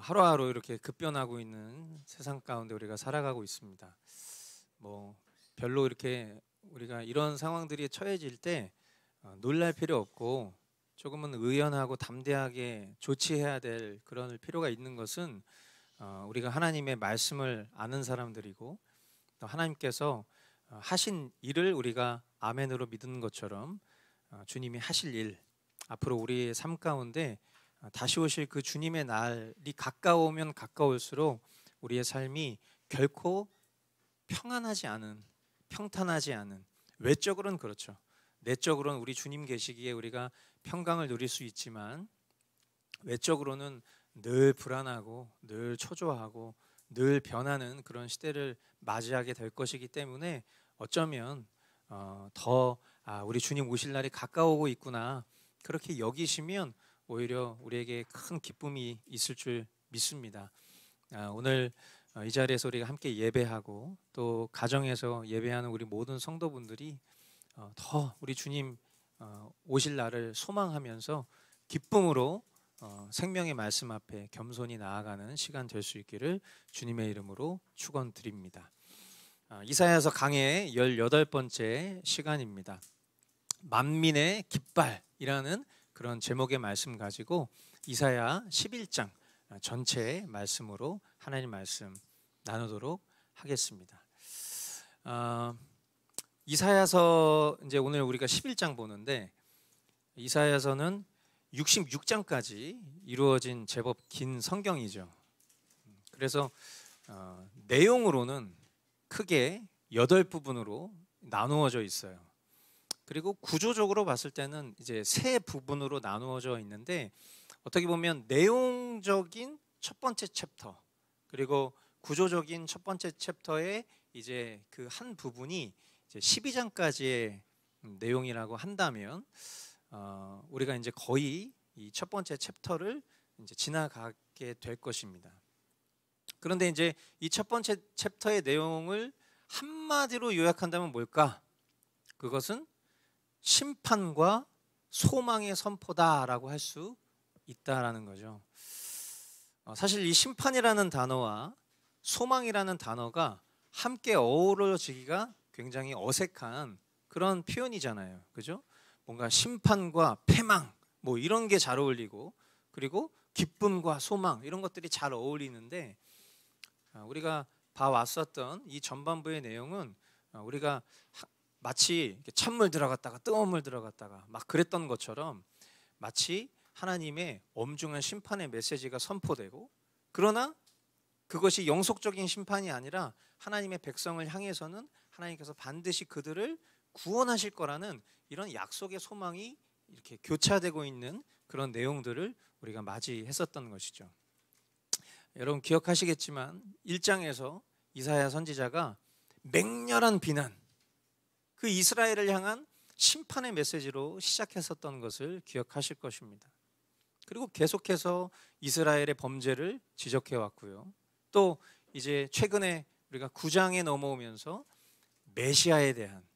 하루하루 이렇게 급변하고 있는 세상 가운데 우리가 살아가고 있습니다. 별로 이렇게 우리가 이런 상황들이 처해질 때 놀랄 필요 없고 조금은 의연하고 담대하게 조치해야 될 그런 필요가 있는 것은 우리가 하나님의 말씀을 아는 사람들이고 또 하나님께서 하신 일을 우리가 아멘으로 믿는 것처럼 주님이 하실 일, 앞으로 우리의 삶 가운데 다시 오실 그 주님의 날이 가까우면 가까울수록 우리의 삶이 결코 평안하지 않은, 평탄하지 않은, 외적으로는 그렇죠. 내적으로는 우리 주님 계시기에 우리가 평강을 누릴 수 있지만 외적으로는 늘 불안하고 늘 초조하고 늘 변하는 그런 시대를 맞이하게 될 것이기 때문에 어쩌면 우리 주님 오실 날이 가까우고 있구나 그렇게 여기시면 오히려 우리에게 큰 기쁨이 있을 줄 믿습니다. 오늘 이 자리에서 우리가 함께 예배하고 또 가정에서 예배하는 우리 모든 성도분들이 더 우리 주님 오실 날을 소망하면서 기쁨으로 생명의 말씀 앞에 겸손히 나아가는 시간 될 수 있기를 주님의 이름으로 축원드립니다. 이사야서 강해 18번째 시간입니다. 만민의 깃발이라는 그런 제목의 말씀 가지고 이사야 11장 전체의 말씀으로 하나님 말씀 나누도록 하겠습니다. 이사야서 이제 오늘 우리가 11장 보는데 이사야서는 66장까지 이루어진 제법 긴 성경이죠. 그래서 내용으로는 크게 8부분으로 나누어져 있어요. 그리고 구조적으로 봤을 때는 이제 세 부분으로 나누어져 있는데 어떻게 보면 내용적인 첫 번째 챕터 그리고 구조적인 첫 번째 챕터의 이제 그 한 부분이 이제 12장까지의 내용이라고 한다면 우리가 이제 거의 이 첫 번째 챕터를 이제 지나가게 될 것입니다. 그런데 이제 이 첫 번째 챕터의 내용을 한마디로 요약한다면 뭘까? 그것은 심판과 소망의 선포다라고 할 수 있다라는 거죠. 사실 이 심판이라는 단어와 소망이라는 단어가 함께 어우러지기가 굉장히 어색한 그런 표현이잖아요. 그죠? 뭔가 심판과 패망 이런 게 잘 어울리고 그리고 기쁨과 소망 이런 것들이 잘 어울리는데 우리가 봐왔었던 이 전반부의 내용은 우리가 마치 찬물 들어갔다가 뜨거운 물 들어갔다가 막 그랬던 것처럼 마치 하나님의 엄중한 심판의 메시지가 선포되고 그러나 그것이 영속적인 심판이 아니라 하나님의 백성을 향해서는 하나님께서 반드시 그들을 구원하실 거라는 이런 약속의 소망이 이렇게 교차되고 있는 그런 내용들을 우리가 맞이했었던 것이죠. 여러분 기억하시겠지만 1장에서 이사야 선지자가 맹렬한 비난 그 이스라엘을 향한 심판의 메시지로 시작했었던 것을 기억하실 것입니다. 그리고 계속해서 이스라엘의 범죄를 지적해 왔고요. 또 이제 최근에 우리가 9장에 넘어오면서 메시아에 대한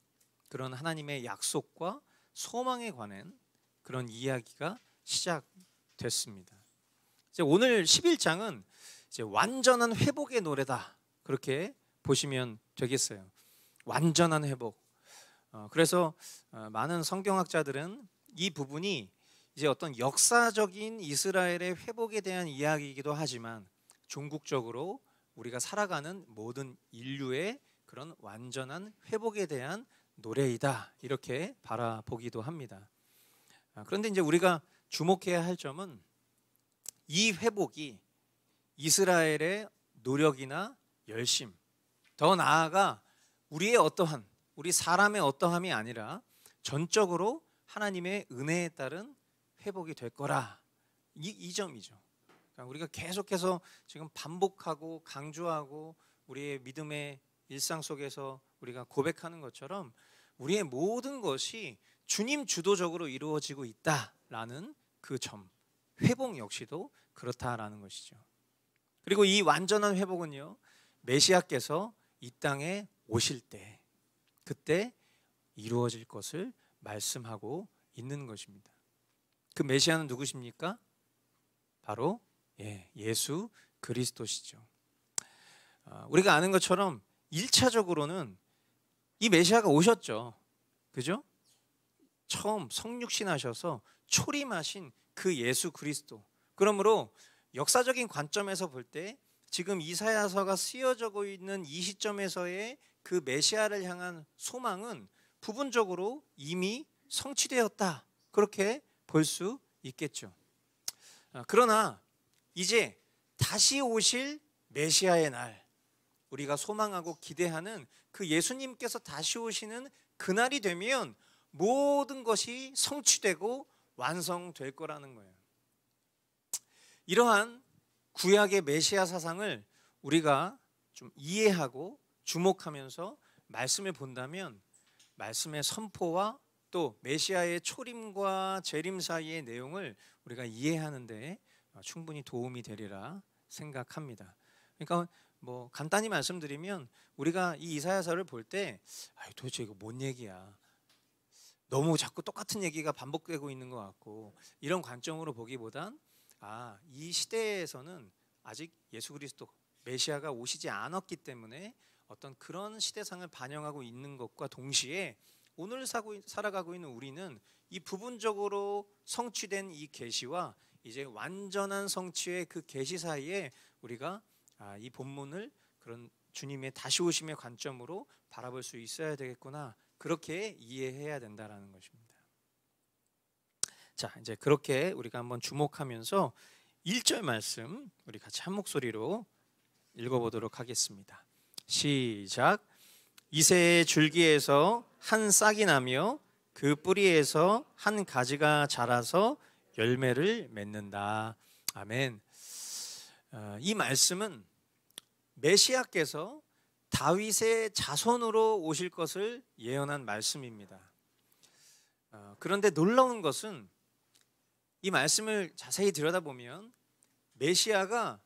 그런 하나님의 약속과 소망에 관한 그런 이야기가 시작됐습니다. 이제 오늘 11장은 이제 완전한 회복의 노래다 그렇게 보시면 되겠어요. 완전한 회복. 그래서 많은 성경학자들은 이 부분이 이제 어떤 역사적인 이스라엘의 회복에 대한 이야기이기도 하지만 종국적으로 우리가 살아가는 모든 인류의 그런 완전한 회복에 대한 노래이다 이렇게 바라보기도 합니다. 그런데 이제 우리가 주목해야 할 점은 이 회복이 이스라엘의 노력이나 열심, 더 나아가 우리 사람의 어떠함이 아니라 전적으로 하나님의 은혜에 따른 회복이 될 거라 이 점이죠. 그러니까 우리가 계속해서 지금 반복하고 강조하고 우리의 믿음의 일상 속에서 우리가 고백하는 것처럼 우리의 모든 것이 주님 주도적으로 이루어지고 있다라는 그 점, 회복 역시도 그렇다라는 것이죠. 그리고 이 완전한 회복은요 메시아께서 이 땅에 오실 때 그때 이루어질 것을 말씀하고 있는 것입니다. 그 메시아는 누구십니까? 바로 예수 그리스도시죠. 우리가 아는 것처럼 1차적으로는 이 메시아가 오셨죠. 그죠? 처음 성육신 하셔서 초림하신 그 예수 그리스도. 그러므로 역사적인 관점에서 볼 때 지금 이사야서가 쓰여지고 있는 이 시점에서의 그 메시아를 향한 소망은 부분적으로 이미 성취되었다. 그렇게 볼 수 있겠죠. 그러나 이제 다시 오실 메시아의 날, 우리가 소망하고 기대하는 그 예수님께서 다시 오시는 그날이 되면 모든 것이 성취되고 완성될 거라는 거예요. 이러한 구약의 메시아 사상을 우리가 좀 이해하고 주목하면서 말씀을 본다면 말씀의 선포와 또 메시아의 초림과 재림 사이의 내용을 우리가 이해하는 데 충분히 도움이 되리라 생각합니다. 그러니까 뭐 간단히 말씀드리면 우리가 이 이사야서를 볼 때 도대체 이거 뭔 얘기야, 너무 자꾸 똑같은 얘기가 반복되고 있는 것 같고, 이런 관점으로 보기보단 이 시대에서는 아직 예수 그리스도 메시아가 오시지 않았기 때문에 어떤 그런 시대상을 반영하고 있는 것과 동시에 오늘 살아가고 있는 우리는 이 부분적으로 성취된 이 계시와 이제 완전한 성취의 그 계시 사이에 우리가 이 본문을 그런 주님의 다시 오심의 관점으로 바라볼 수 있어야 되겠구나, 그렇게 이해해야 된다라는 것입니다. 자, 이제 그렇게 우리가 한번 주목하면서 1절 말씀 우리 같이 한 목소리로 읽어보도록 하겠습니다. 시작. 이새의 줄기에서 한 싹이 나며 그 뿌리에서 한 가지가 자라서 열매를 맺는다. 아멘. 이 말씀은 메시아께서 다윗의 자손으로 오실 것을 예언한 말씀입니다. 그런데 놀라운 것은 이 말씀을 자세히 들여다보면 메시아가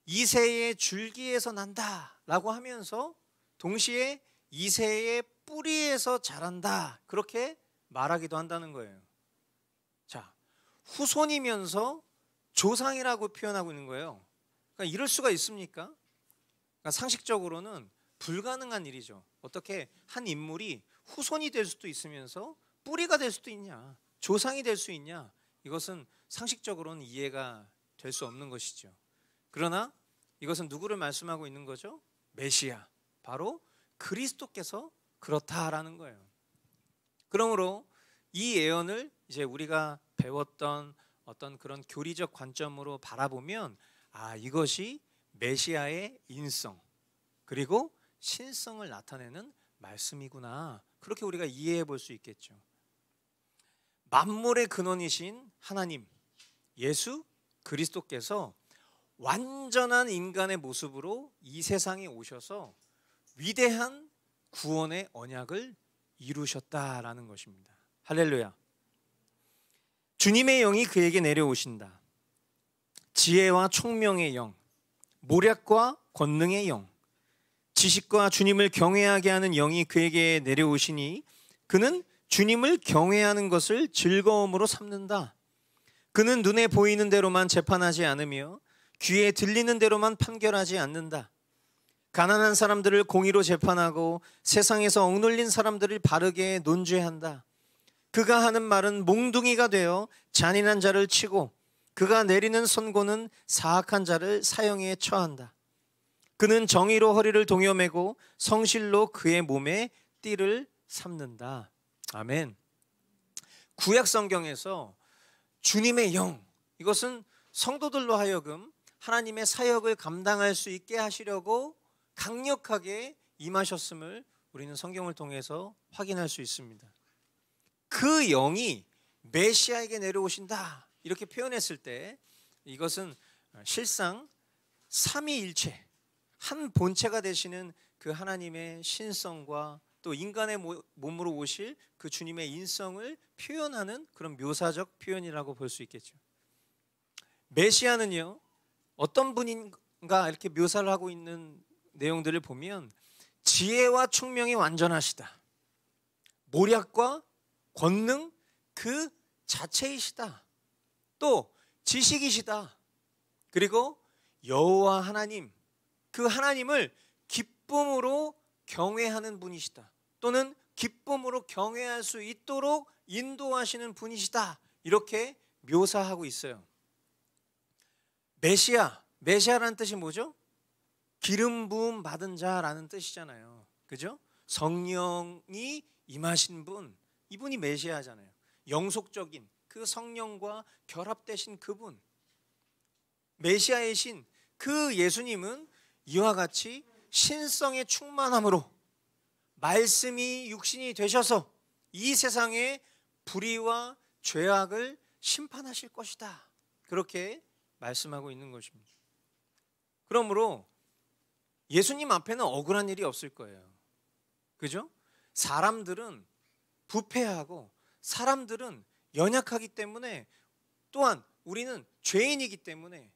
이새의 줄기에서 난다라고 하면서 동시에 이새의 뿌리에서 자란다, 그렇게 말하기도 한다는 거예요. 자, 후손이면서 조상이라고 표현하고 있는 거예요. 그러니까 이럴 수가 있습니까? 그러니까 상식적으로는 불가능한 일이죠. 어떻게 한 인물이 후손이 될 수도 있으면서 뿌리가 될 수도 있냐, 조상이 될 수 있냐, 이것은 상식적으로는 이해가 될 수 없는 것이죠. 그러나 이것은 누구를 말씀하고 있는 거죠? 메시아, 바로 그리스도께서 그렇다라는 거예요. 그러므로 이 예언을 이제 우리가 배웠던 어떤 그런 교리적 관점으로 바라보면 이것이 메시아의 인성 그리고 신성을 나타내는 말씀이구나, 그렇게 우리가 이해해 볼 수 있겠죠. 만물의 근원이신 하나님 예수 그리스도께서 완전한 인간의 모습으로 이 세상에 오셔서 위대한 구원의 언약을 이루셨다라는 것입니다. 할렐루야. 주님의 영이 그에게 내려오신다. 지혜와 총명의 영, 모략과 권능의 영, 지식과 주님을 경외하게 하는 영이 그에게 내려오시니 그는 주님을 경외하는 것을 즐거움으로 삼는다. 그는 눈에 보이는 대로만 재판하지 않으며 귀에 들리는 대로만 판결하지 않는다. 가난한 사람들을 공의로 재판하고 세상에서 억눌린 사람들을 바르게 논죄한다. 그가 하는 말은 몽둥이가 되어 잔인한 자를 치고 그가 내리는 선고는 사악한 자를 사형에 처한다. 그는 정의로 허리를 동여매고 성실로 그의 몸에 띠를 삼는다. 아멘. 구약 성경에서 주님의 영, 이것은 성도들로 하여금 하나님의 사역을 감당할 수 있게 하시려고 강력하게 임하셨음을 우리는 성경을 통해서 확인할 수 있습니다. 그 영이 메시아에게 내려오신다 이렇게 표현했을 때 이것은 실상 삼위일체, 한 본체가 되시는 그 하나님의 신성과 또 인간의 몸으로 오실 그 주님의 인성을 표현하는 그런 묘사적 표현이라고 볼 수 있겠죠. 메시아는요, 어떤 분인가 이렇게 묘사를 하고 있는 내용들을 보면 지혜와 총명이 완전하시다. 모략과 권능 그 자체이시다. 또 지식이시다. 그리고 여호와 하나님, 그 하나님을 기쁨으로 경외하는 분이시다, 또는 기쁨으로 경외할 수 있도록 인도하시는 분이시다, 이렇게 묘사하고 있어요. 메시아라는 뜻이 뭐죠? 기름 부음 받은 자라는 뜻이잖아요. 그죠? 성령이 임하신 분, 이분이 메시아잖아요. 영속적인 그 성령과 결합되신 그분, 메시아의 신, 그 예수님은 이와 같이 신성의 충만함으로 말씀이 육신이 되셔서 이 세상의 불의와 죄악을 심판하실 것이다, 그렇게 말씀하고 있는 것입니다. 그러므로 예수님 앞에는 억울한 일이 없을 거예요. 그죠? 사람들은 부패하고 사람들은 연약하기 때문에, 또한 우리는 죄인이기 때문에,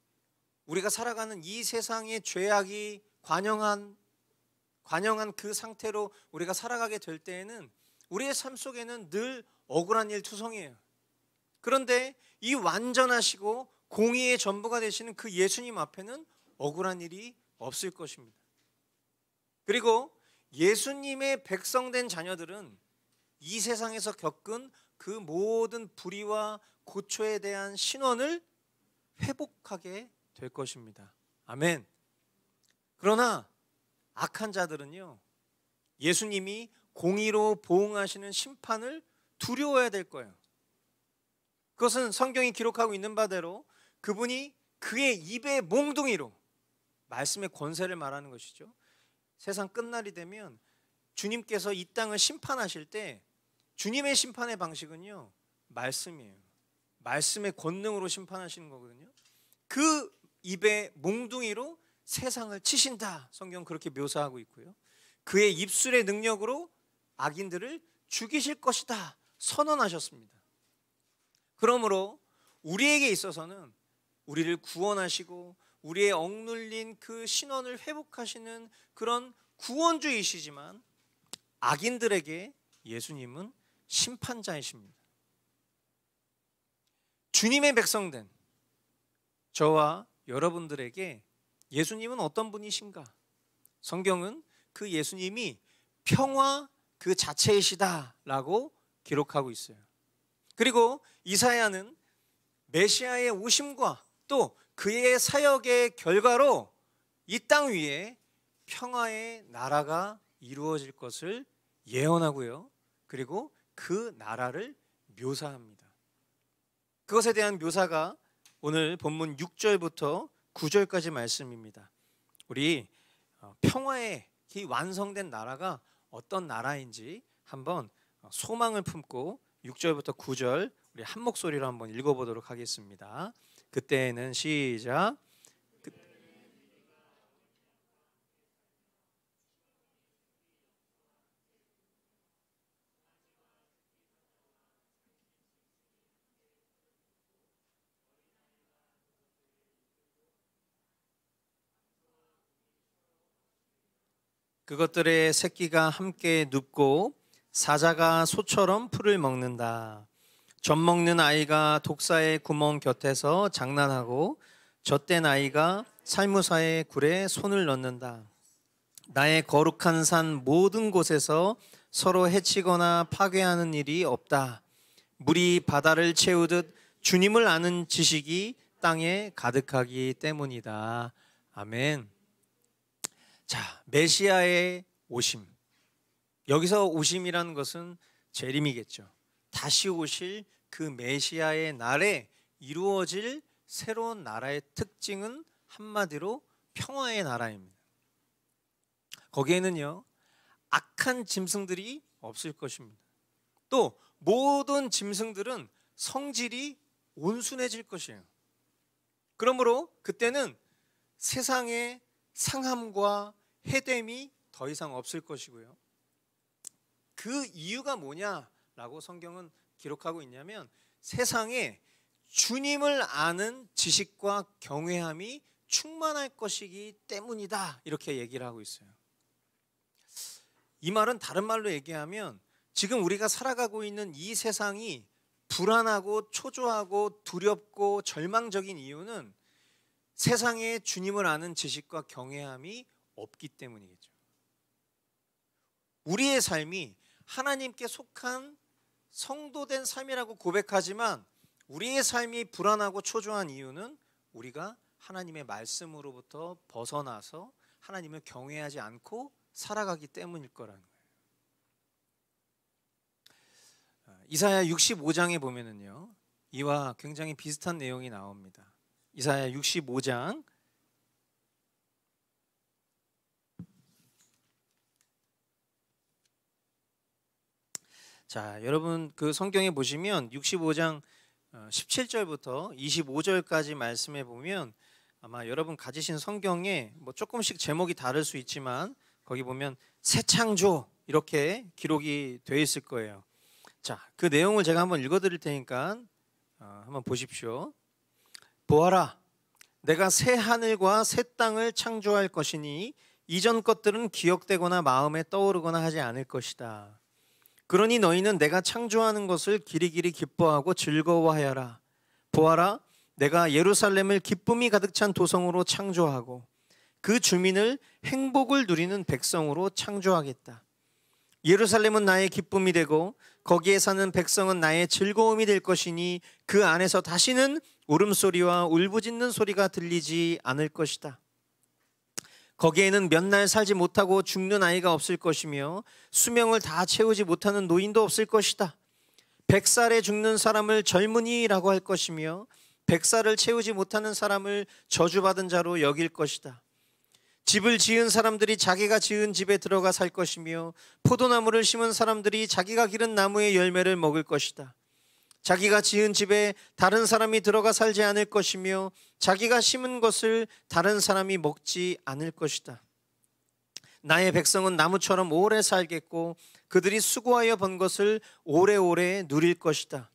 우리가 살아가는 이 세상의 죄악이 관영한 그 상태로 우리가 살아가게 될 때에는 우리의 삶 속에는 늘 억울한 일 투성이에요. 그런데 이 완전하시고 공의의 전부가 되시는 그 예수님 앞에는 억울한 일이 없을 것입니다. 그리고 예수님의 백성된 자녀들은 이 세상에서 겪은 그 모든 불의와 고초에 대한 신원을 회복하게 될 것입니다. 아멘. 그러나 악한 자들은요, 예수님이 공의로 보응하시는 심판을 두려워해야 될 거예요. 그것은 성경이 기록하고 있는 바대로 그분이 그의 입의 몽둥이로, 말씀의 권세를 말하는 것이죠. 세상 끝날이 되면 주님께서 이 땅을 심판하실 때 주님의 심판의 방식은요, 말씀이에요. 말씀의 권능으로 심판하시는 거거든요. 그 입의 몽둥이로 세상을 치신다, 성경 그렇게 묘사하고 있고요. 그의 입술의 능력으로 악인들을 죽이실 것이다 선언하셨습니다. 그러므로 우리에게 있어서는 우리를 구원하시고 우리의 억눌린 그 신원을 회복하시는 그런 구원주이시지만, 악인들에게 예수님은 심판자이십니다. 주님의 백성된 저와 여러분들에게 예수님은 어떤 분이신가? 성경은 그 예수님이 평화 그 자체이시다라고 기록하고 있어요. 그리고 이사야는 메시아의 오심과 또 그의 사역의 결과로 이 땅 위에 평화의 나라가 이루어질 것을 예언하고요, 그리고 그 나라를 묘사합니다. 그것에 대한 묘사가 오늘 본문 6절부터 9절까지 말씀입니다. 우리 평화의 이 완성된 나라가 어떤 나라인지 한번 소망을 품고 6절부터 9절 우리 한 목소리로 한번 읽어보도록 하겠습니다. 그때는 시작. 그것들의 새끼가 함께 눕고 사자가 소처럼 풀을 먹는다. 젖 먹는 아이가 독사의 구멍 곁에서 장난하고 젖된 아이가 살무사의 굴에 손을 넣는다. 나의 거룩한 산 모든 곳에서 서로 해치거나 파괴하는 일이 없다. 물이 바다를 채우듯 주님을 아는 지식이 땅에 가득하기 때문이다. 아멘. 자, 메시아의 오심. 여기서 오심이라는 것은 재림이겠죠. 다시 오실 그 메시아의 날에 이루어질 새로운 나라의 특징은 한마디로 평화의 나라입니다. 거기에는요, 악한 짐승들이 없을 것입니다. 또 모든 짐승들은 성질이 온순해질 것이에요. 그러므로 그때는 세상의 상함과 해됨이 더 이상 없을 것이고요. 그 이유가 뭐냐라고 성경은 기록하고 있냐면, 세상에 주님을 아는 지식과 경외함이 충만할 것이기 때문이다, 이렇게 얘기를 하고 있어요. 이 말은 다른 말로 얘기하면 지금 우리가 살아가고 있는 이 세상이 불안하고 초조하고 두렵고 절망적인 이유는 세상에 주님을 아는 지식과 경외함이 없기 때문이겠죠. 우리의 삶이 하나님께 속한 성도된 삶이라고 고백하지만 우리의 삶이 불안하고 초조한 이유는 우리가 하나님의 말씀으로부터 벗어나서 하나님을 경외하지 않고 살아가기 때문일 거라는 거예요. 이사야 65장에 보면은요, 이와 굉장히 비슷한 내용이 나옵니다. 이사야 65장 자, 여러분 그 성경에 보시면 65장 17절부터 25절까지 말씀해 보면 아마 여러분 가지신 성경에 뭐 조금씩 제목이 다를 수 있지만 거기 보면 새 창조 이렇게 기록이 되어 있을 거예요. 자, 그 내용을 제가 한번 읽어 드릴 테니까 한번 보십시오. 보아라, 내가 새 하늘과 새 땅을 창조할 것이니 이전 것들은 기억되거나 마음에 떠오르거나 하지 않을 것이다. 그러니 너희는 내가 창조하는 것을 기리기리 기뻐하고 즐거워하여라. 보아라, 내가 예루살렘을 기쁨이 가득 찬 도성으로 창조하고 그 주민을 행복을 누리는 백성으로 창조하겠다. 예루살렘은 나의 기쁨이 되고 거기에 사는 백성은 나의 즐거움이 될 것이니 그 안에서 다시는 울음소리와 울부짖는 소리가 들리지 않을 것이다. 거기에는 몇 날 살지 못하고 죽는 아이가 없을 것이며 수명을 다 채우지 못하는 노인도 없을 것이다. 100살에 죽는 사람을 젊은이라고 할 것이며 100살을 채우지 못하는 사람을 저주받은 자로 여길 것이다. 집을 지은 사람들이 자기가 지은 집에 들어가 살 것이며 포도나무를 심은 사람들이 자기가 기른 나무의 열매를 먹을 것이다. 자기가 지은 집에 다른 사람이 들어가 살지 않을 것이며 자기가 심은 것을 다른 사람이 먹지 않을 것이다. 나의 백성은 나무처럼 오래 살겠고 그들이 수고하여 번 것을 오래오래 누릴 것이다.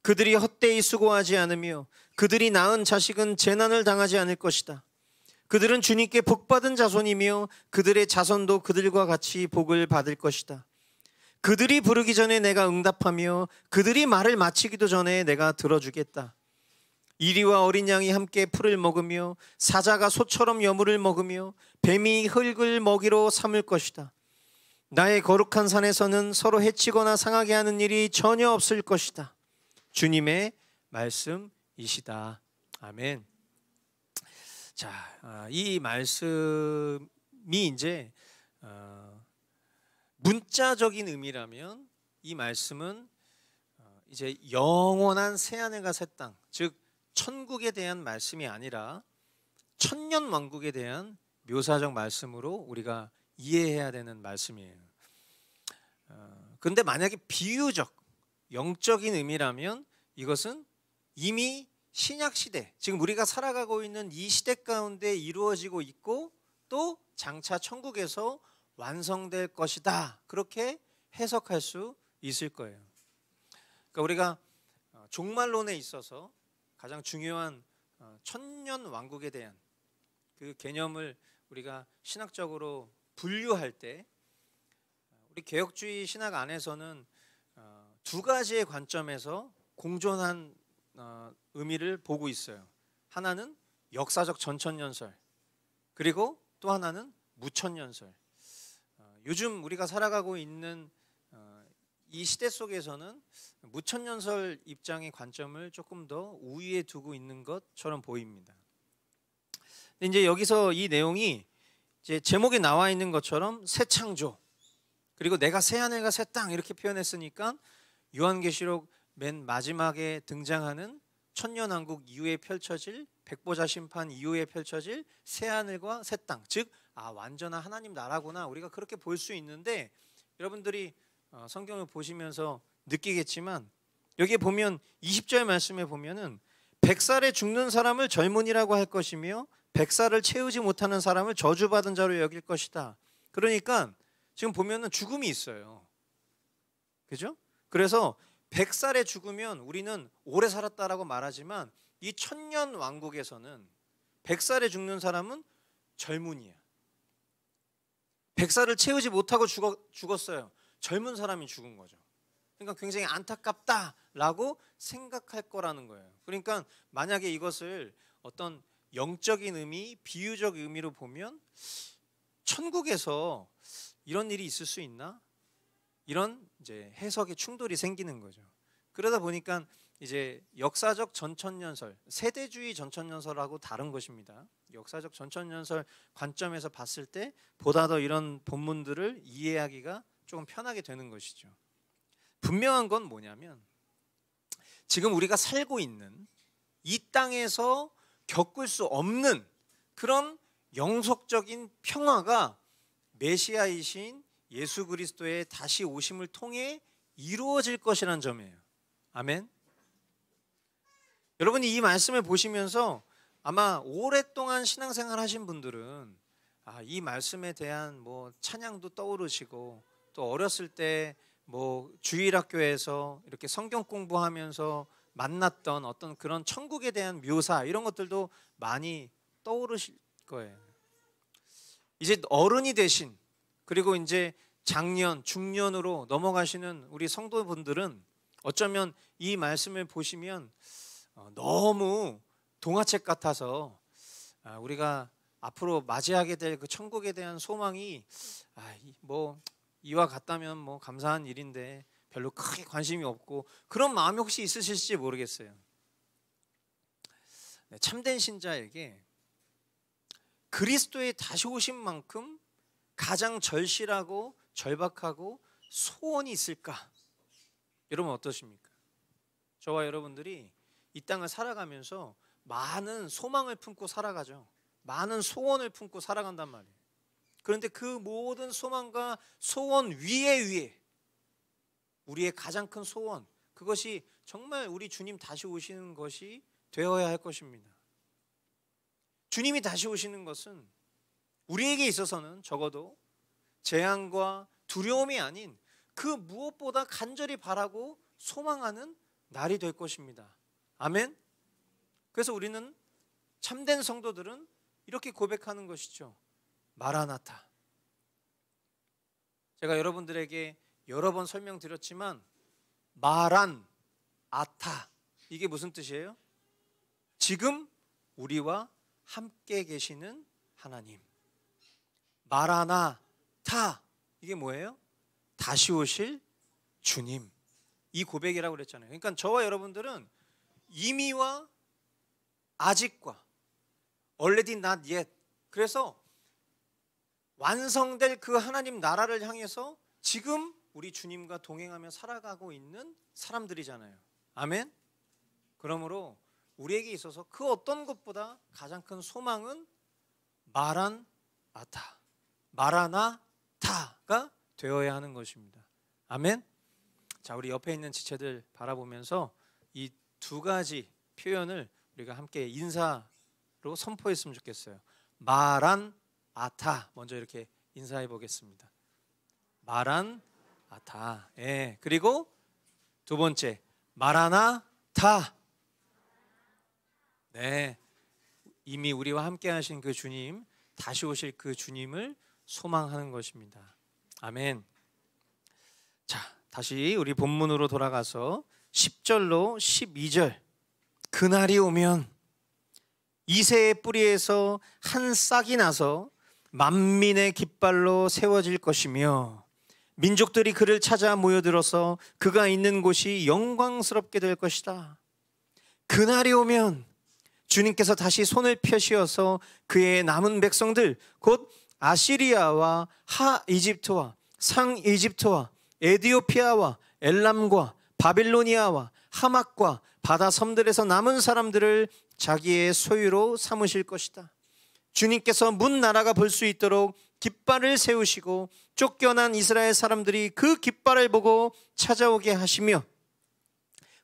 그들이 헛되이 수고하지 않으며 그들이 낳은 자식은 재난을 당하지 않을 것이다. 그들은 주님께 복받은 자손이며 그들의 자손도 그들과 같이 복을 받을 것이다. 그들이 부르기 전에 내가 응답하며 그들이 말을 마치기도 전에 내가 들어주겠다. 이리와 어린 양이 함께 풀을 먹으며 사자가 소처럼 여물을 먹으며 뱀이 흙을 먹이로 삼을 것이다. 나의 거룩한 산에서는 서로 해치거나 상하게 하는 일이 전혀 없을 것이다. 주님의 말씀이시다. 아멘. 자, 이 말씀이 이제 문자적인 의미라면 이 말씀은 이제 영원한 새하늘과 새 땅, 즉 천국에 대한 말씀이 아니라 천년 왕국에 대한 묘사적 말씀으로 우리가 이해해야 되는 말씀이에요. 그런데 만약에 비유적, 영적인 의미라면 이것은 이미 신약 시대, 지금 우리가 살아가고 있는 이 시대 가운데 이루어지고 있고 또 장차 천국에서 완성될 것이다. 그렇게 해석할 수 있을 거예요. 그러니까 우리가 종말론에 있어서 가장 중요한 천년 왕국에 대한 그 개념을 우리가 신학적으로 분류할 때 우리 개혁주의 신학 안에서는 두 가지의 관점에서 공존한 의미를 보고 있어요. 하나는 역사적 전천년설, 그리고 또 하나는 무천년설. 요즘 우리가 살아가고 있는 이 시대 속에서는 무천년설 입장의 관점을 조금 더 우위에 두고 있는 것처럼 보입니다. 근데 이제 여기서 이 내용이 이제 제목에 나와 있는 것처럼 새 창조, 그리고 내가 새 하늘과 새 땅 이렇게 표현했으니까 요한계시록 맨 마지막에 등장하는 천년왕국 이후에 펼쳐질 백보자 심판 이후에 펼쳐질 새 하늘과 새 땅, 즉 완전한 하나님 나라구나, 우리가 그렇게 볼 수 있는데, 여러분들이 성경을 보시면서 느끼겠지만 여기에 보면 20절 말씀에 보면은 100살에 죽는 사람을 젊은이라고 할 것이며 100살을 채우지 못하는 사람을 저주받은 자로 여길 것이다. 그러니까 지금 보면은 죽음이 있어요. 그죠? 그래서 100살에 죽으면 우리는 오래 살았다라고 말하지만 이 천년 왕국에서는 100살에 죽는 사람은 젊은이야. 100살을 채우지 못하고 죽었어요. 젊은 사람이 죽은 거죠. 그러니까 굉장히 안타깝다라고 생각할 거라는 거예요. 그러니까 만약에 이것을 어떤 영적인 의미, 비유적 의미로 보면 천국에서 이런 일이 있을 수 있나? 이런 이제 해석의 충돌이 생기는 거죠. 그러다 보니까 이제 역사적 전천년설, 세대주의 전천년설하고 다른 것입니다. 역사적 전천년설 관점에서 봤을 때 보다 더 이런 본문들을 이해하기가 조금 편하게 되는 것이죠. 분명한 건 뭐냐면 지금 우리가 살고 있는 이 땅에서 겪을 수 없는 그런 영속적인 평화가 메시아이신 예수 그리스도의 다시 오심을 통해 이루어질 것이라는 점이에요. 아멘. 여러분이 이 말씀을 보시면서 아마 오랫동안 신앙생활 하신 분들은 이 말씀에 대한 뭐 찬양도 떠오르시고 또 어렸을 때 뭐 주일학교에서 이렇게 성경 공부하면서 만났던 어떤 그런 천국에 대한 묘사 이런 것들도 많이 떠오르실 거예요. 이제 어른이 되신 그리고 이제 장년, 중년으로 넘어가시는 우리 성도분들은 어쩌면 이 말씀을 보시면 너무 동화책 같아서 우리가 앞으로 맞이하게 될 그 천국에 대한 소망이 뭐 이와 같다면 뭐 감사한 일인데 별로 크게 관심이 없고 그런 마음이 혹시 있으실지 모르겠어요. 참된 신자에게 그리스도의 다시 오신 만큼 가장 절실하고 절박하고 소원이 있을까? 여러분 어떠십니까? 저와 여러분들이 이 땅을 살아가면서 많은 소망을 품고 살아가죠. 많은 소원을 품고 살아간단 말이에요. 그런데 그 모든 소망과 소원 위에 우리의 가장 큰 소원, 그것이 정말 우리 주님 다시 오시는 것이 되어야 할 것입니다. 주님이 다시 오시는 것은 우리에게 있어서는 적어도 재앙과 두려움이 아닌 그 무엇보다 간절히 바라고 소망하는 날이 될 것입니다. 아멘. 그래서 우리는 참된 성도들은 이렇게 고백하는 것이죠. 마라나타. 제가 여러분들에게 여러 번 설명드렸지만 마란 아타 이게 무슨 뜻이에요? 지금 우리와 함께 계시는 하나님. 마라나타 이게 뭐예요? 다시 오실 주님. 이 고백이라고 그랬잖아요. 그러니까 저와 여러분들은 이미와 아직과 already not yet. 그래서 완성될 그 하나님 나라를 향해서 지금 우리 주님과 동행하며 살아가고 있는 사람들이잖아요. 아멘. 그러므로 우리에게 있어서 그 어떤 것보다 가장 큰 소망은 마란아타, 마라나타가 되어야 하는 것입니다. 아멘. 자, 우리 옆에 있는 지체들 바라보면서 이 두 가지 표현을 우리가 함께 인사로 선포했으면 좋겠어요. 마란아타 먼저 이렇게 인사해 보겠습니다. 마란아타. 예. 그리고 두 번째 마라나타. 네. 이미 우리와 함께 하신 그 주님, 다시 오실 그 주님을 소망하는 것입니다. 아멘. 자, 다시 우리 본문으로 돌아가서 10절로 12절. 그날이 오면 이새의 뿌리에서 한 싹이 나서 만민의 깃발로 세워질 것이며 민족들이 그를 찾아 모여들어서 그가 있는 곳이 영광스럽게 될 것이다. 그날이 오면 주님께서 다시 손을 펴시어서 그의 남은 백성들 곧 아시리아와 하 이집트와 상 이집트와 에디오피아와 엘람과 바빌로니아와 하맛과 바다 섬들에서 남은 사람들을 자기의 소유로 삼으실 것이다. 주님께서 문 나라가 볼 수 있도록 깃발을 세우시고 쫓겨난 이스라엘 사람들이 그 깃발을 보고 찾아오게 하시며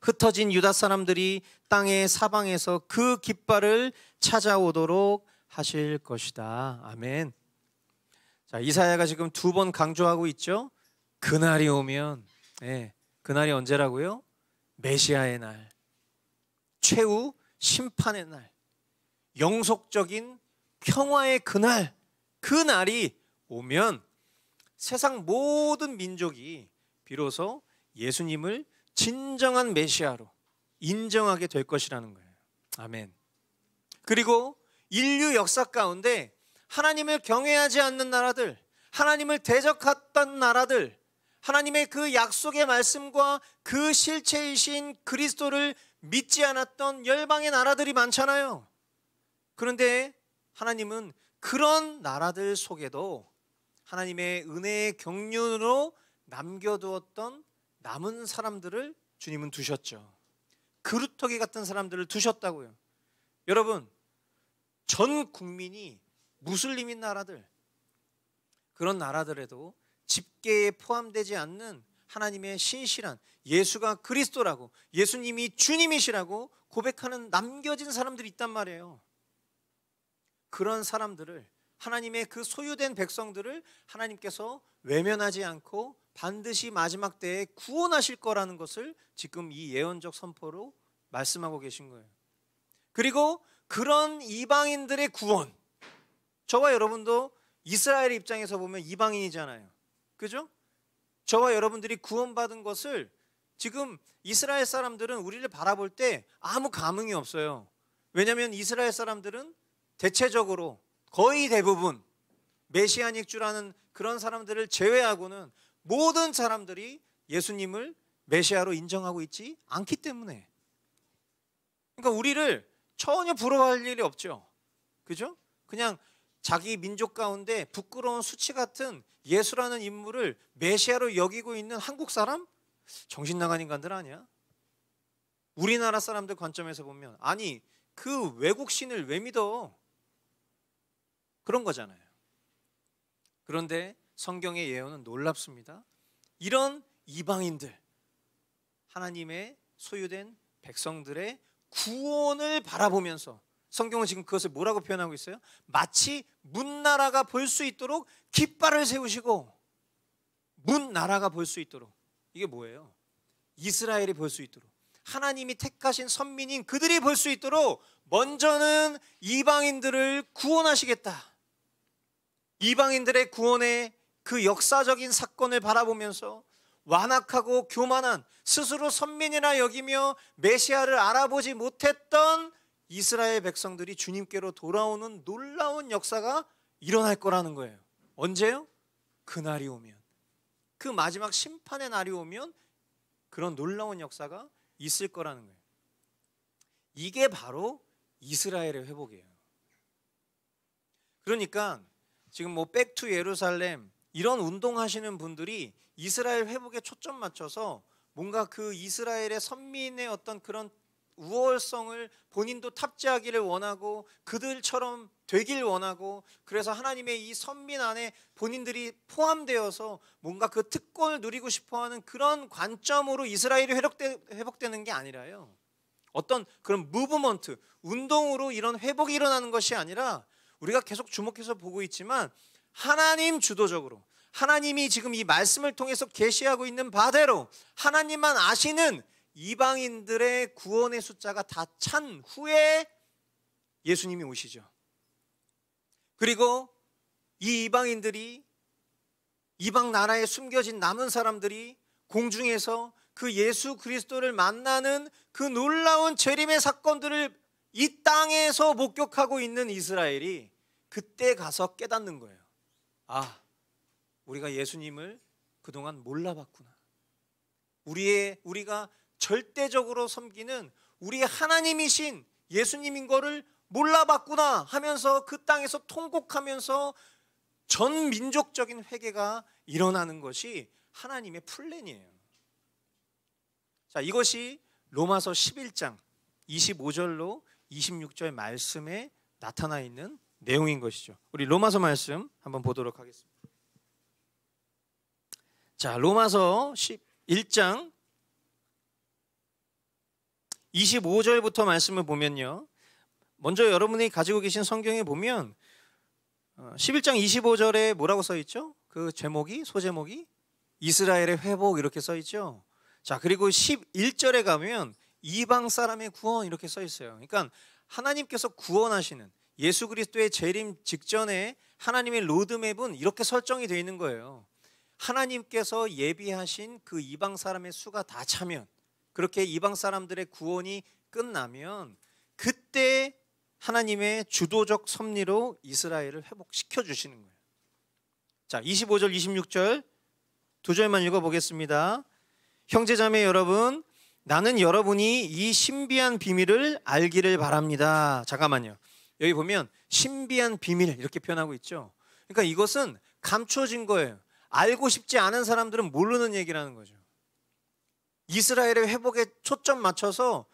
흩어진 유다 사람들이 땅의 사방에서 그 깃발을 찾아오도록 하실 것이다. 아멘. 자, 이사야가 지금 두 번 강조하고 있죠. 그날이 오면, 그날이 언제라고요? 메시아의 날, 최후 심판의 날, 영속적인 평화의 그날, 그 날이 오면 세상 모든 민족이 비로소 예수님을 진정한 메시아로 인정하게 될 것이라는 거예요. 아멘. 그리고 인류 역사 가운데 하나님을 경외하지 않는 나라들, 하나님을 대적했던 나라들, 하나님의 그 약속의 말씀과 그 실체이신 그리스도를 믿지 않았던 열방의 나라들이 많잖아요. 그런데 하나님은 그런 나라들 속에도 하나님의 은혜의 경륜으로 남겨두었던 남은 사람들을 주님은 두셨죠. 그루터기 같은 사람들을 두셨다고요. 여러분, 전 국민이 무슬림인 나라들, 그런 나라들에도 집계에 포함되지 않는 하나님의 신실한 예수가 그리스도라고, 예수님이 주님이시라고 고백하는 남겨진 사람들이 있단 말이에요. 그런 사람들을, 하나님의 그 소유된 백성들을 하나님께서 외면하지 않고 반드시 마지막 때에 구원하실 거라는 것을 지금 이 예언적 선포로 말씀하고 계신 거예요. 그리고 그런 이방인들의 구원, 저와 여러분도 이스라엘의 입장에서 보면 이방인이잖아요. 그죠? 저와 여러분들이 구원받은 것을 지금 이스라엘 사람들은 우리를 바라볼 때 아무 감흥이 없어요. 왜냐하면 이스라엘 사람들은 대체적으로 거의 대부분 메시아닉 주라는 그런 사람들을 제외하고는 모든 사람들이 예수님을 메시아로 인정하고 있지 않기 때문에, 그러니까 우리를 전혀 부러워할 일이 없죠. 그죠? 그냥 자기 민족 가운데 부끄러운 수치 같은 예수라는 인물을 메시아로 여기고 있는 한국 사람? 정신 나간 인간들 아니야? 우리나라 사람들 관점에서 보면 아니 그 외국 신을 왜 믿어? 그런 거잖아요. 그런데 성경의 예언은 놀랍습니다. 이런 이방인들, 하나님의 소유된 백성들의 구원을 바라보면서 성경은 지금 그것을 뭐라고 표현하고 있어요? 마치 문나라가 볼 수 있도록 깃발을 세우시고, 문나라가 볼 수 있도록, 이게 뭐예요? 이스라엘이 볼 수 있도록, 하나님이 택하신 선민인 그들이 볼 수 있도록 먼저는 이방인들을 구원하시겠다. 이방인들의 구원의 그 역사적인 사건을 바라보면서 완악하고 교만한, 스스로 선민이라 여기며 메시아를 알아보지 못했던 이스라엘 백성들이 주님께로 돌아오는 놀라운 역사가 일어날 거라는 거예요. 언제요? 그날이 오면, 그 마지막 심판의 날이 오면 그런 놀라운 역사가 있을 거라는 거예요. 이게 바로 이스라엘의 회복이에요. 그러니까 지금 뭐 백투 예루살렘 이런 운동하시는 분들이 이스라엘 회복에 초점 맞춰서 뭔가 그 이스라엘의 선민의 어떤 그런 우월성을 본인도 탑재하기를 원하고 그들처럼 되길 원하고, 그래서 하나님의 이 선민 안에 본인들이 포함되어서 뭔가 그 특권을 누리고 싶어하는 그런 관점으로 이스라엘이 회복되는 게 아니라요, 어떤 그런 무브먼트, 운동으로 이런 회복이 일어나는 것이 아니라 우리가 계속 주목해서 보고 있지만 하나님 주도적으로, 하나님이 지금 이 말씀을 통해서 계시하고 있는 바대로 하나님만 아시는 이방인들의 구원의 숫자가 다 찬 후에 예수님이 오시죠. 그리고 이 이방인들이, 이방 나라에 숨겨진 남은 사람들이 공중에서 그 예수 그리스도를 만나는 그 놀라운 재림의 사건들을 이 땅에서 목격하고 있는 이스라엘이 그때 가서 깨닫는 거예요. 아, 우리가 예수님을 그동안 몰라봤구나. 우리가 절대적으로 섬기는 우리 하나님이신 예수님인 거를 몰라봤구나 하면서 그 땅에서 통곡하면서 전 민족적인 회개가 일어나는 것이 하나님의 플랜이에요. 자, 이것이 로마서 11장 25절로 26절 말씀에 나타나 있는 내용인 것이죠. 우리 로마서 말씀 한번 보도록 하겠습니다. 자, 로마서 11장 25절부터 말씀을 보면요, 먼저 여러분이 가지고 계신 성경에 보면 11장 25절에 뭐라고 써 있죠? 그 제목이, 소제목이 이스라엘의 회복 이렇게 써 있죠. 자, 그리고 11절에 가면 이방 사람의 구원 이렇게 써 있어요. 그러니까 하나님께서 구원하시는 예수 그리스도의 재림 직전에 하나님의 로드맵은 이렇게 설정이 되어 있는 거예요. 하나님께서 예비하신 그 이방 사람의 수가 다 차면, 그렇게 이방 사람들의 구원이 끝나면 그때 하나님의 주도적 섭리로 이스라엘을 회복시켜 주시는 거예요. 자, 25절 26절 두 절만 읽어보겠습니다. 형제자매 여러분, 나는 여러분이 이 신비한 비밀을 알기를 바랍니다. 잠깐만요. 여기 보면 신비한 비밀 이렇게 표현하고 있죠. 그러니까 이것은 감춰진 거예요. 알고 싶지 않은 사람들은 모르는 얘기라는 거죠. 이스라엘의 회복에 초점 맞춰서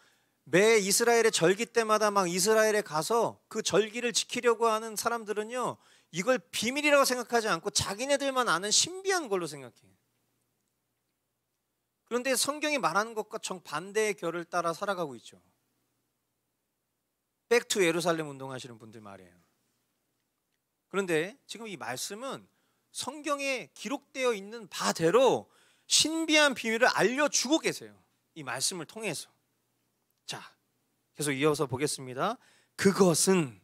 매 이스라엘의 절기 때마다 막 이스라엘에 가서 그 절기를 지키려고 하는 사람들은요, 이걸 비밀이라고 생각하지 않고 자기네들만 아는 신비한 걸로 생각해요. 그런데 성경이 말하는 것과 정반대의 결을 따라 살아가고 있죠. 백투 예루살렘 운동하시는 분들 말이에요. 그런데 지금 이 말씀은 성경에 기록되어 있는 바대로 신비한 비밀을 알려주고 계세요. 이 말씀을 통해서. 자, 계속 이어서 보겠습니다. 그것은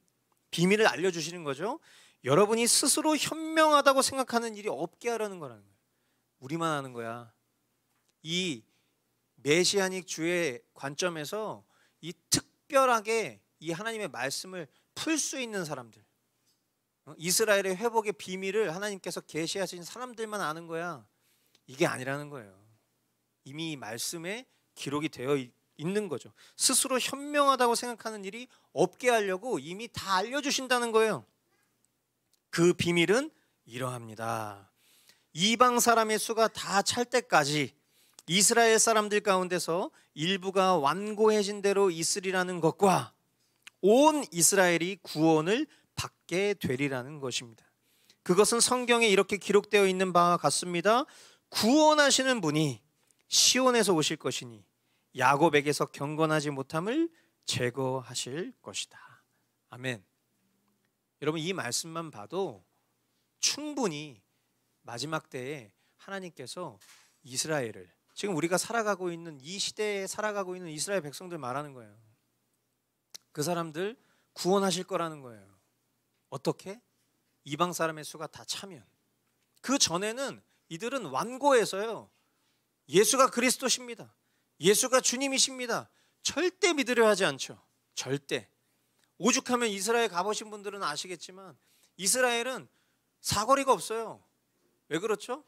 비밀을 알려주시는 거죠. 여러분이 스스로 현명하다고 생각하는 일이 없게 하려는 거라는 거예요. 우리만 아는 거야. 이 메시아닉 주의 관점에서 이 특별하게 이 하나님의 말씀을 풀 수 있는 사람들, 이스라엘의 회복의 비밀을 하나님께서 계시하신 사람들만 아는 거야. 이게 아니라는 거예요. 이미 이 말씀에 기록이 되어 있는 거죠. 스스로 현명하다고 생각하는 일이 없게 하려고 이미 다 알려주신다는 거예요. 그 비밀은 이러합니다. 이방 사람의 수가 다 찰 때까지 이스라엘 사람들 가운데서 일부가 완고해진 대로 있으리라는 것과 온 이스라엘이 구원을 받게 되리라는 것입니다. 그것은 성경에 이렇게 기록되어 있는 바와 같습니다. 구원하시는 분이 시온에서 오실 것이니 야곱에게서 경건하지 못함을 제거하실 것이다. 아멘. 여러분, 이 말씀만 봐도 충분히 마지막 때에 하나님께서 이스라엘을, 지금 우리가 살아가고 있는 이 시대에 살아가고 있는 이스라엘 백성들 말하는 거예요. 그 사람들 구원하실 거라는 거예요. 어떻게? 이방 사람의 수가 다 차면. 그 전에는 이들은 완고해서요, 예수가 그리스도십니다, 예수가 주님이십니다, 절대 믿으려 하지 않죠. 절대. 오죽하면 이스라엘 가보신 분들은 아시겠지만 이스라엘은 사거리가 없어요. 왜 그렇죠?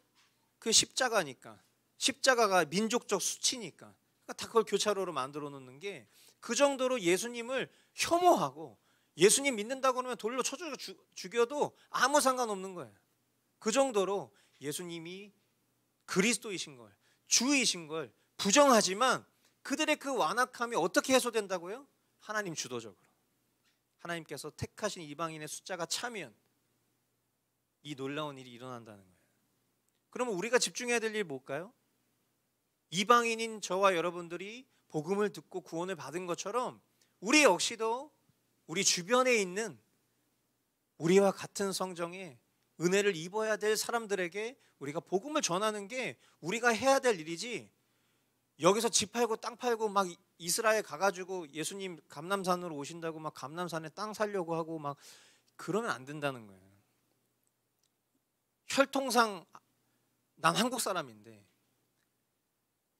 그게 십자가니까. 십자가가 민족적 수치니까. 그러니까 다 그걸 교차로로 만들어 놓는 게, 그 정도로 예수님을 혐오하고 예수님 믿는다고 그러면 돌로 쳐 죽여도 아무 상관없는 거예요. 그 정도로 예수님이 그리스도이신 걸, 주이신 걸 부정하지만 그들의 그 완악함이 어떻게 해소된다고요? 하나님 주도적으로. 하나님께서 택하신 이방인의 숫자가 차면 이 놀라운 일이 일어난다는 거예요. 그러면 우리가 집중해야 될 일이 뭘까요? 이방인인 저와 여러분들이 복음을 듣고 구원을 받은 것처럼 우리 역시도 우리 주변에 있는 우리와 같은 성정에 은혜를 입어야 될 사람들에게 우리가 복음을 전하는 게 우리가 해야 될 일이지, 여기서 집 팔고 땅 팔고 막 이스라엘 가가지고 예수님 감람산으로 오신다고 막 감람산에 땅 사려고 하고 막 그러면 안 된다는 거예요. 혈통상 난 한국 사람인데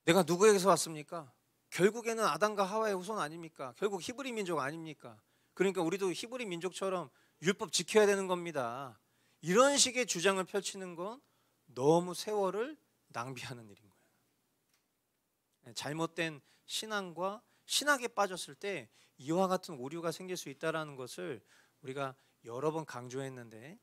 내가 누구에게서 왔습니까? 결국에는 아담과 하와의 후손 아닙니까? 결국 히브리 민족 아닙니까? 그러니까 우리도 히브리 민족처럼 율법 지켜야 되는 겁니다. 이런 식의 주장을 펼치는 건 너무 세월을 낭비하는 일인 거예요. 잘못된 신앙과 신학에 빠졌을 때 이와 같은 오류가 생길 수 있다는 것을 우리가 여러 번 강조했는데,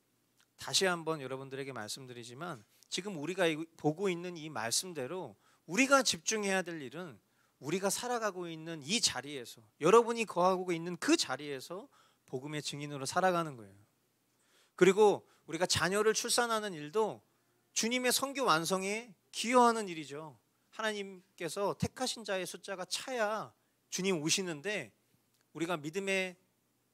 다시 한번 여러분들에게 말씀드리지만, 지금 우리가 보고 있는 이 말씀대로 우리가 집중해야 될 일은 우리가 살아가고 있는 이 자리에서, 여러분이 거하고 있는 그 자리에서 복음의 증인으로 살아가는 거예요. 그리고 우리가 자녀를 출산하는 일도 주님의 선교 완성에 기여하는 일이죠. 하나님께서 택하신 자의 숫자가 차야 주님 오시는데, 우리가 믿음의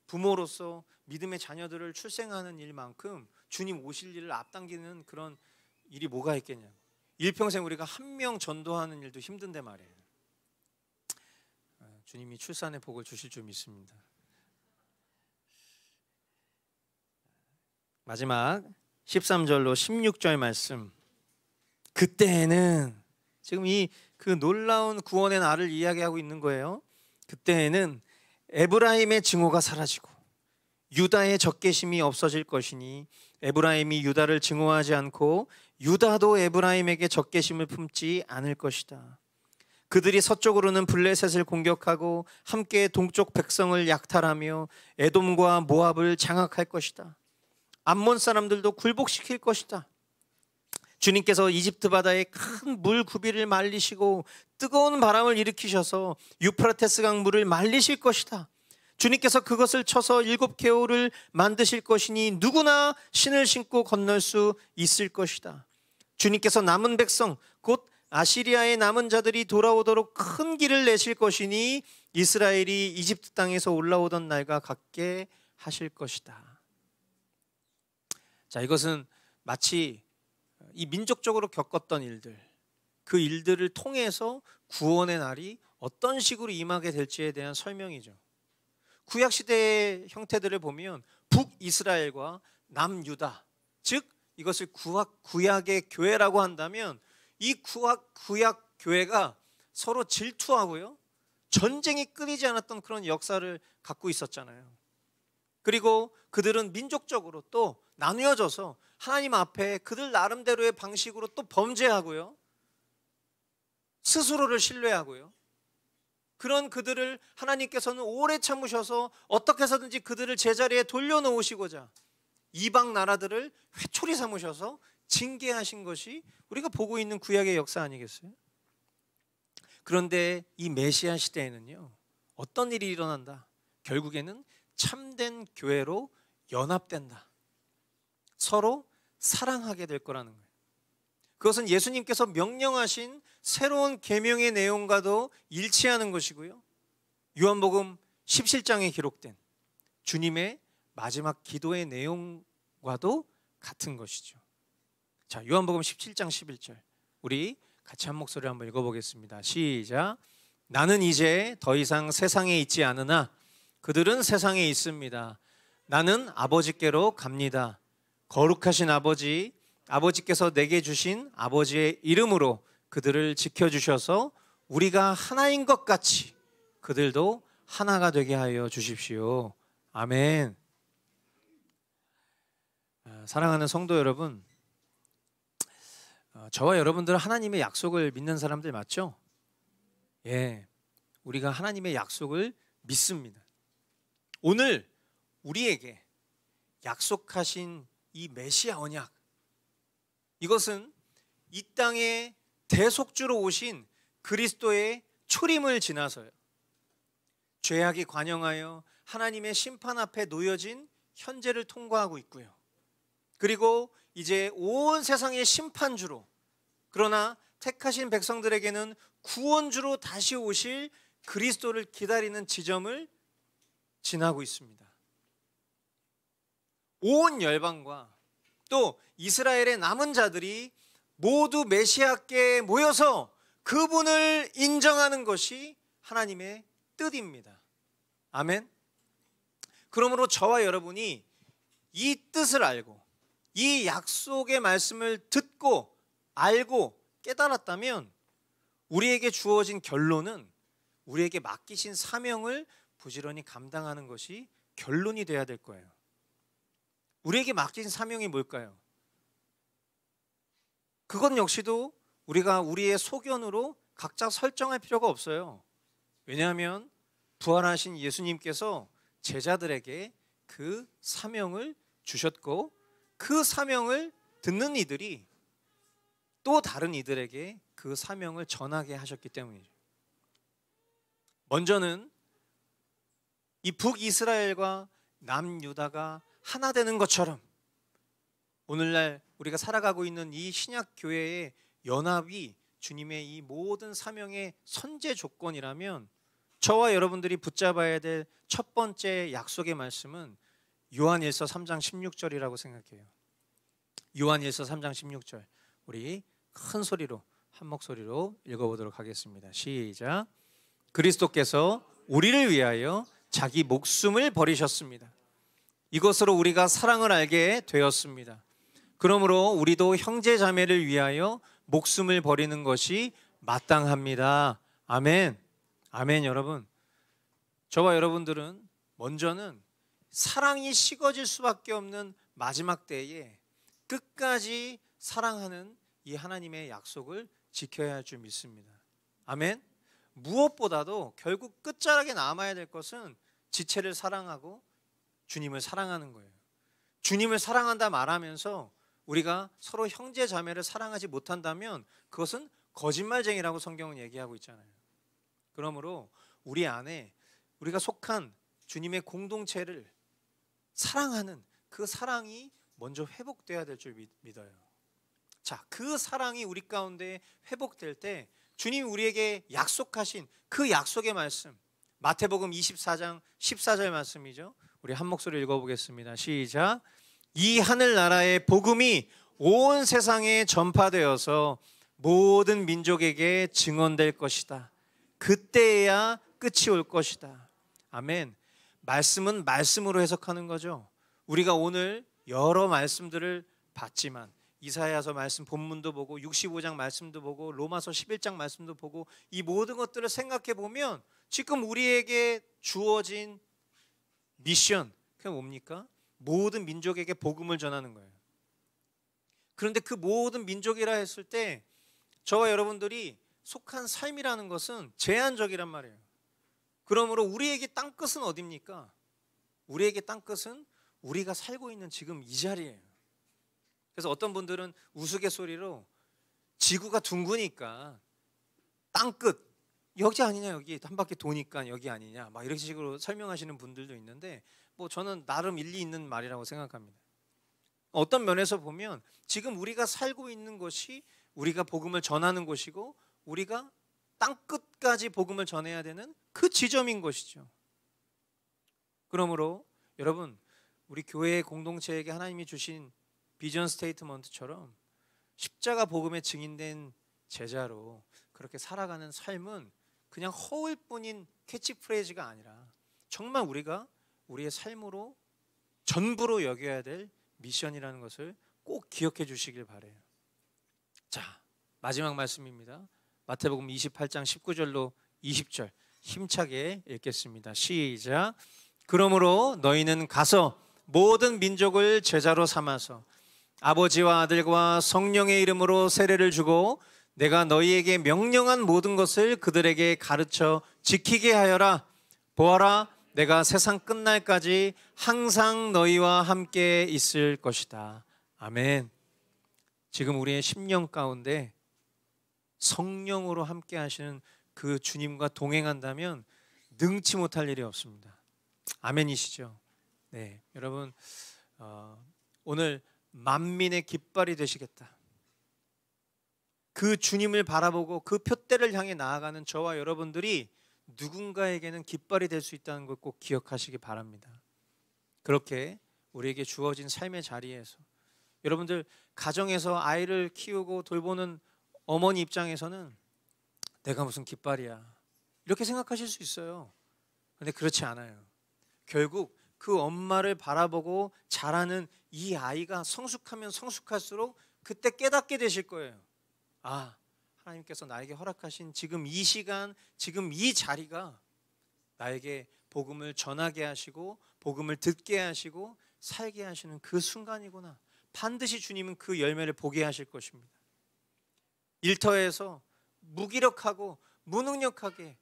부모로서 믿음의 자녀들을 출생하는 일만큼 주님 오실 일을 앞당기는 그런 일이 뭐가 있겠냐고. 일평생 우리가 한 명 전도하는 일도 힘든데 말이에요. 주님이 출산의 복을 주실 줄 믿습니다. 마지막 13절로 16절 말씀. 그때에는, 지금 이 그 놀라운 구원의 날을 이야기하고 있는 거예요. 그때에는 에브라임의 증오가 사라지고 유다의 적개심이 없어질 것이니 에브라임이 유다를 증오하지 않고 유다도 에브라임에게 적개심을 품지 않을 것이다. 그들이 서쪽으로는 블레셋을 공격하고 함께 동쪽 백성을 약탈하며 에돔과 모압을 장악할 것이다. 암몬 사람들도 굴복시킬 것이다. 주님께서 이집트 바다에 큰 물 구비를 말리시고 뜨거운 바람을 일으키셔서 유프라테스 강 물을 말리실 것이다. 주님께서 그것을 쳐서 7개월을 만드실 것이니 누구나 신을 신고 건널 수 있을 것이다. 주님께서 남은 백성 곧 아시리아의 남은 자들이 돌아오도록 큰 길을 내실 것이니 이스라엘이 이집트 땅에서 올라오던 날과 같게 하실 것이다. 자, 이것은 마치 이 민족적으로 겪었던 일들, 그 일들을 통해서 구원의 날이 어떤 식으로 임하게 될지에 대한 설명이죠. 구약시대의 형태들을 보면 북이스라엘과 남유다, 즉 이것을 구약의 교회라고 한다면 이 구약 교회가 서로 질투하고요, 전쟁이 끊이지 않았던 그런 역사를 갖고 있었잖아요. 그리고 그들은 민족적으로 또 나누어져서 하나님 앞에 그들 나름대로의 방식으로 또 범죄하고요, 스스로를 신뢰하고요, 그런 그들을 하나님께서는 오래 참으셔서 어떻게 해서든지 그들을 제자리에 돌려놓으시고자 이방 나라들을 회초리 삼으셔서 징계하신 것이 우리가 보고 있는 구약의 역사 아니겠어요? 그런데 이 메시아 시대에는요, 어떤 일이 일어난다? 결국에는 참된 교회로 연합된다. 서로 사랑하게 될 거라는 거예요. 그것은 예수님께서 명령하신 새로운 계명의 내용과도 일치하는 것이고요, 요한복음 17장에 기록된 주님의 마지막 기도의 내용과도 같은 것이죠. 자, 요한복음 17장 11절 우리 같이 한 목소리 한번 읽어보겠습니다. 시작. 나는 이제 더 이상 세상에 있지 않으나 그들은 세상에 있습니다. 나는 아버지께로 갑니다. 거룩하신 아버지, 아버지께서 내게 주신 아버지의 이름으로 그들을 지켜주셔서 우리가 하나인 것 같이 그들도 하나가 되게 하여 주십시오. 아멘. 사랑하는 성도 여러분, 저와 여러분들은 하나님의 약속을 믿는 사람들 맞죠? 예, 우리가 하나님의 약속을 믿습니다. 오늘 우리에게 약속하신 이 메시아 언약, 이것은 이 땅에 대속주로 오신 그리스도의 초림을 지나서요, 죄악이 관영하여 하나님의 심판 앞에 놓여진 현재를 통과하고 있고요, 그리고 이제 온 세상의 심판주로, 그러나 택하신 백성들에게는 구원주로 다시 오실 그리스도를 기다리는 지점을 지나고 있습니다. 온 열방과 또 이스라엘의 남은 자들이 모두 메시아께 모여서 그분을 인정하는 것이 하나님의 뜻입니다. 아멘. 그러므로 저와 여러분이 이 뜻을 알고 이 약속의 말씀을 듣고 알고 깨달았다면 우리에게 주어진 결론은 우리에게 맡기신 사명을 부지런히 감당하는 것이 결론이 돼야 될 거예요. 우리에게 맡긴 사명이 뭘까요? 그건 역시도 우리가 우리의 소견으로 각자 설정할 필요가 없어요. 왜냐하면 부활하신 예수님께서 제자들에게 그 사명을 주셨고 그 사명을 듣는 이들이 또 다른 이들에게 그 사명을 전하게 하셨기 때문이죠. 먼저는 이 북이스라엘과 남유다가 하나 되는 것처럼 오늘날 우리가 살아가고 있는 이 신약교회의 연합이 주님의 이 모든 사명의 선제 조건이라면 저와 여러분들이 붙잡아야 될 첫 번째 약속의 말씀은 요한일서 3장 16절이라고 생각해요. 요한일서 3장 16절 우리 큰 소리로 한 목소리로 읽어보도록 하겠습니다. 시작. 그리스도께서 우리를 위하여 자기 목숨을 버리셨습니다. 이것으로 우리가 사랑을 알게 되었습니다. 그러므로 우리도 형제 자매를 위하여 목숨을 버리는 것이 마땅합니다. 아멘. 아멘. 여러분, 저와 여러분들은 먼저는 사랑이 식어질 수밖에 없는 마지막 때에 끝까지 사랑하는 이 하나님의 약속을 지켜야 할 줄 믿습니다. 아멘. 무엇보다도 결국 끝자락에 남아야 될 것은 지체를 사랑하고 주님을 사랑하는 거예요. 주님을 사랑한다 말하면서 우리가 서로 형제 자매를 사랑하지 못한다면 그것은 거짓말쟁이라고 성경은 얘기하고 있잖아요. 그러므로 우리 안에 우리가 속한 주님의 공동체를 사랑하는 그 사랑이 먼저 회복돼야 될 줄 믿어요. 자, 그 사랑이 우리 가운데 회복될 때 주님이 우리에게 약속하신 그 약속의 말씀, 마태복음 24장 14절 말씀이죠. 우리 한 목소리 읽어보겠습니다. 시작. 이 하늘나라의 복음이 온 세상에 전파되어서 모든 민족에게 증언될 것이다. 그때야 끝이 올 것이다. 아멘. 말씀은 말씀으로 해석하는 거죠. 우리가 오늘 여러 말씀들을 봤지만 이사야서 말씀 본문도 보고 65장 말씀도 보고 로마서 11장 말씀도 보고 이 모든 것들을 생각해 보면 지금 우리에게 주어진 미션, 그게 뭡니까? 모든 민족에게 복음을 전하는 거예요. 그런데 그 모든 민족이라 했을 때 저와 여러분들이 속한 삶이라는 것은 제한적이란 말이에요. 그러므로 우리에게 땅끝은 어디입니까? 우리에게 땅끝은 우리가 살고 있는 지금 이 자리예요. 그래서 어떤 분들은 우스갯소리로 지구가 둥그니까 땅끝 여기 아니냐, 여기 한 바퀴 도니까 여기 아니냐, 막 이런 식으로 설명하시는 분들도 있는데 뭐 저는 나름 일리 있는 말이라고 생각합니다. 어떤 면에서 보면 지금 우리가 살고 있는 것이 우리가 복음을 전하는 곳이고 우리가 땅끝까지 복음을 전해야 되는 그 지점인 것이죠. 그러므로 여러분, 우리 교회의 공동체에게 하나님이 주신 비전 스테이트먼트처럼 십자가 복음에 증인된 제자로 그렇게 살아가는 삶은 그냥 허울뿐인 캐치프레이즈가 아니라 정말 우리가 우리의 삶으로 전부로 여겨야 될 미션이라는 것을 꼭 기억해 주시길 바라요. 자, 마지막 말씀입니다. 마태복음 28장 19절로 20절 힘차게 읽겠습니다. 시작. 그러므로 너희는 가서 모든 민족을 제자로 삼아서 아버지와 아들과 성령의 이름으로 세례를 주고 내가 너희에게 명령한 모든 것을 그들에게 가르쳐 지키게 하여라. 보아라, 내가 세상 끝날까지 항상 너희와 함께 있을 것이다. 아멘. 지금 우리의 심령 가운데 성령으로 함께 하시는 그 주님과 동행한다면 능치 못할 일이 없습니다. 아멘이시죠? 네, 여러분 오늘 만민의 깃발이 되시겠다. 그 주님을 바라보고 그 표대를 향해 나아가는 저와 여러분들이 누군가에게는 깃발이 될 수 있다는 걸 꼭 기억하시기 바랍니다. 그렇게 우리에게 주어진 삶의 자리에서 여러분들 가정에서 아이를 키우고 돌보는 어머니 입장에서는 내가 무슨 깃발이야 이렇게 생각하실 수 있어요. 그런데 그렇지 않아요. 결국 그 엄마를 바라보고 자라는 이 아이가 성숙하면 성숙할수록 그때 깨닫게 되실 거예요. 아, 하나님께서 나에게 허락하신 지금 이 시간, 지금 이 자리가 나에게 복음을 전하게 하시고 복음을 듣게 하시고 살게 하시는 그 순간이구나. 반드시 주님은 그 열매를 보게 하실 것입니다. 일터에서 무기력하고 무능력하게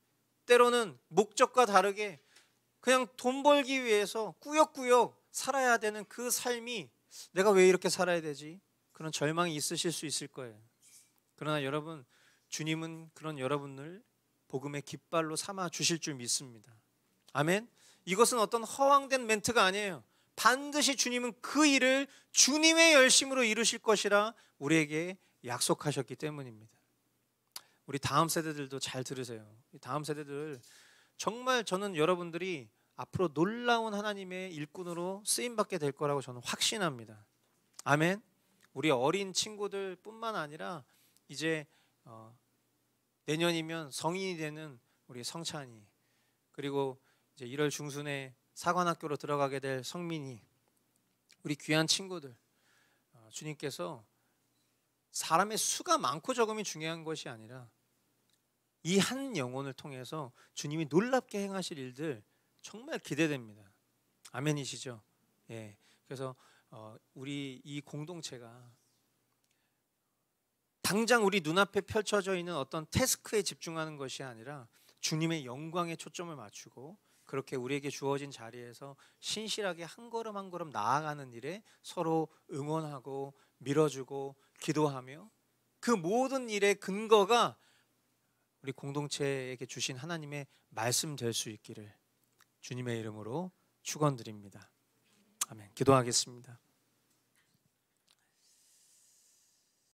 때로는 목적과 다르게 그냥 돈 벌기 위해서 꾸역꾸역 살아야 되는 그 삶이 내가 왜 이렇게 살아야 되지? 그런 절망이 있으실 수 있을 거예요. 그러나 여러분, 주님은 그런 여러분을 복음의 깃발로 삼아 주실 줄 믿습니다. 아멘. 이것은 어떤 허황된 멘트가 아니에요. 반드시 주님은 그 일을 주님의 열심으로 이루실 것이라 우리에게 약속하셨기 때문입니다. 우리 다음 세대들도 잘 들으세요. 다음 세대들 정말 저는 여러분들이 앞으로 놀라운 하나님의 일꾼으로 쓰임받게 될 거라고 저는 확신합니다. 아멘. 우리 어린 친구들 뿐만 아니라 이제 내년이면 성인이 되는 우리 성찬이, 그리고 이제 1월 중순에 사관학교로 들어가게 될 성민이, 우리 귀한 친구들, 주님께서 사람의 수가 많고 적음이 중요한 것이 아니라 이 한 영혼을 통해서 주님이 놀랍게 행하실 일들 정말 기대됩니다. 아멘이시죠? 예. 그래서 우리 이 공동체가 당장 우리 눈앞에 펼쳐져 있는 어떤 태스크에 집중하는 것이 아니라 주님의 영광에 초점을 맞추고 그렇게 우리에게 주어진 자리에서 신실하게 한 걸음 한 걸음 나아가는 일에 서로 응원하고 밀어주고 기도하며 그 모든 일의 근거가 우리 공동체에게 주신 하나님의 말씀 될 수 있기를 주님의 이름으로 축원드립니다. 아멘. 기도하겠습니다.